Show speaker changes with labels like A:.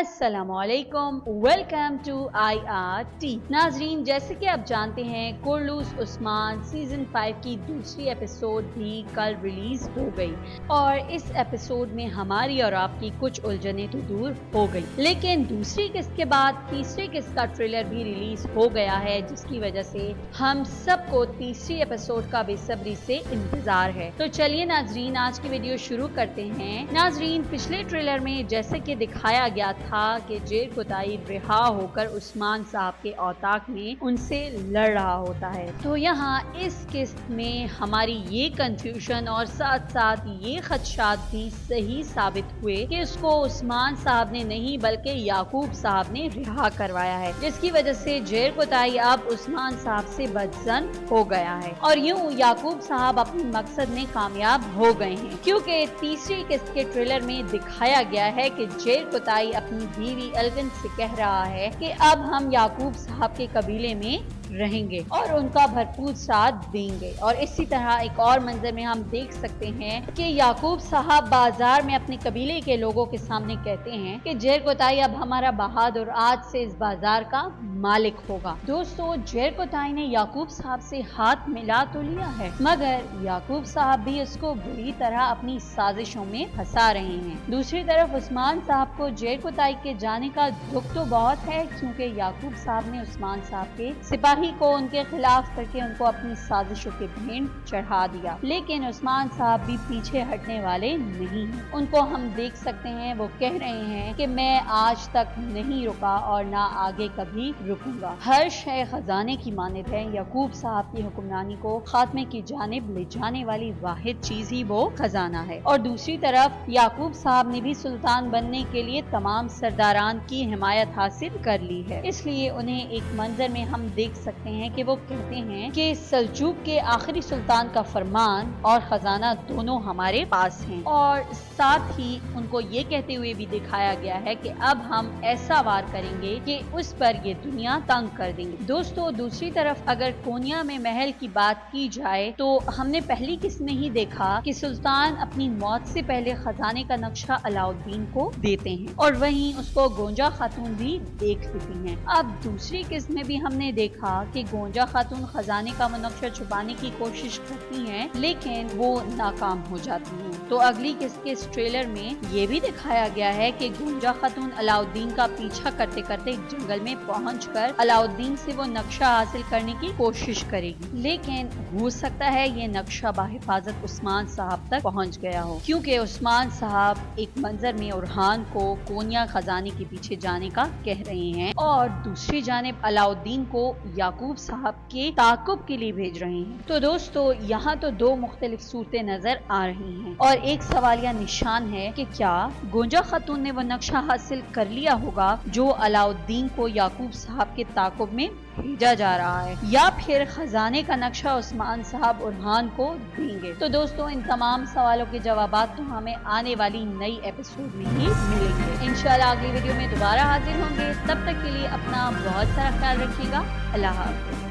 A: अस्सलाम वालेकुम, welcome to IRT। नाजरीन, जैसे कि आप जानते हैं कुर्लुस उस्मान सीजन 5 की दूसरी एपिसोड भी कल रिलीज हो गई और इस एपिसोड में हमारी और आपकी कुछ उलझनें तो दूर हो गई, लेकिन दूसरी किस्त के बाद तीसरी किस्त का ट्रेलर भी रिलीज हो गया है, जिसकी वजह से हम सबको तीसरी एपिसोड का बेसब्री से इंतजार है। तो चलिए नाजरीन, आज की वीडियो शुरू करते हैं। नाजरीन, पिछले ट्रेलर में जैसे कि दिखाया गया था कि जेर कोताई रिहा होकर उस्मान साहब के औताक में उनसे लड़ रहा होता है, तो यहाँ इस किस्त में हमारी ये कंफ्यूजन और साथ साथ ये खदशात भी सही साबित हुए कि उसको उस्मान साहब ने नहीं बल्कि याकूब साहब ने रिहा करवाया है, जिसकी वजह से जेर कोताई अब उस्मान साहब से बदजन हो गया है और यूं याकूब साहब अपने मकसद में कामयाब हो गए हैं, क्योंकि तीसरी किस्त के ट्रेलर में दिखाया गया है कि जेर कोताई अपनी बीवी एल्विन से कह रहा है कि अब हम याकूब साहब के कबीले में रहेंगे और उनका भरपूर साथ देंगे। और इसी तरह एक और मंजर में हम देख सकते हैं कि याकूब साहब बाजार में अपने कबीले के लोगों के सामने कहते हैं कि जेर कोताई अब हमारा बहादुर आज से इस बाजार का मालिक होगा। दोस्तों, जेर कोताई ने याकूब साहब से हाथ मिला तो लिया है, मगर याकूब साहब भी उसको बुरी तरह अपनी साजिशों में फंसा रहे हैं। दूसरी तरफ उस्मान साहब को जेर कोताई के जाने का दुख तो बहुत है, क्योंकि याकूब साहब ने उस्मान साहब के सिपाही को उनके खिलाफ करके उनको अपनी साजिशों के भेंट चढ़ा दिया, लेकिन उस्मान साहब भी पीछे हटने वाले नहीं हैं। उनको हम देख सकते हैं वो कह रहे हैं कि मैं आज तक नहीं रुका और ना आगे कभी रुकूंगा। हर शय खजाने की मानिद है। याकूब साहब की हुक्मरानी को खात्मे की जानिब ले जाने वाली वाहिद चीज ही वो खजाना है। और दूसरी तरफ याकूब साहब ने भी सुल्तान बनने के लिए तमाम सरदारान की हिमायत हासिल कर ली है, इसलिए उन्हें एक मंजर में हम देख सकते हैं कि वो कहते हैं कि सल्जूक के आखिरी सुल्तान का फरमान और खजाना दोनों हमारे पास हैं। और साथ ही उनको ये कहते हुए भी दिखाया गया है कि अब हम ऐसा वार करेंगे कि उस पर ये दुनिया तंग कर देंगे। दोस्तों, दूसरी तरफ अगर कोनिया में महल की बात की जाए तो हमने पहली किस्त में ही देखा कि सुल्तान अपनी मौत से पहले खजाने का नक्शा अलाउद्दीन को देते हैं और वहीं उसको गोंजा खातून भी देख लेती हैं। अब दूसरी किस्त में भी हमने देखा कि गोंजा खातून खजाने का नक्शा छुपाने की कोशिश करती हैं, लेकिन वो नाकाम हो जाती हैं। तो अगली किस्त के इस ट्रेलर में ये भी दिखाया गया है कि गोंजा खातून अलाउद्दीन का पीछा करते करते जंगल में पहुंचकर अलाउद्दीन से वो नक्शा हासिल करने की कोशिश करेगी, लेकिन हो सकता है ये नक्शा बाहिफाजत उस्मान साहब तक पहुंच गया हो, क्योंकि उस्मान साहब एक मंजर में उरहान को कोनिया खजाने के पीछे जाने का कह रहे हैं और दूसरी जानिब अलाउद्दीन को याकूब साहब के ताकुब के लिए भेज रहे हैं। तो दोस्तों, यहाँ तो दो मुख्तलिफ सूरतें नजर आ रही हैं और एक सवालिया निशान है कि क्या गोंजा खातून ने वो नक्शा हासिल कर लिया होगा जो अलाउद्दीन को याकूब साहब के ताकुब में भेजा जा रहा है, या फिर खजाने का नक्शा उस्मान साहब उरहान को देंगे। तो दोस्तों, इन तमाम सवालों के जवाबात तो हमें आने वाली नई एपिसोड में ही मिलेंगे। इंशाल्लाह अगली वीडियो में दोबारा हाजिर होंगे। तब तक के लिए अपना बहुत सारा ख्याल रखिएगा। अल्लाह हाफ़िज़।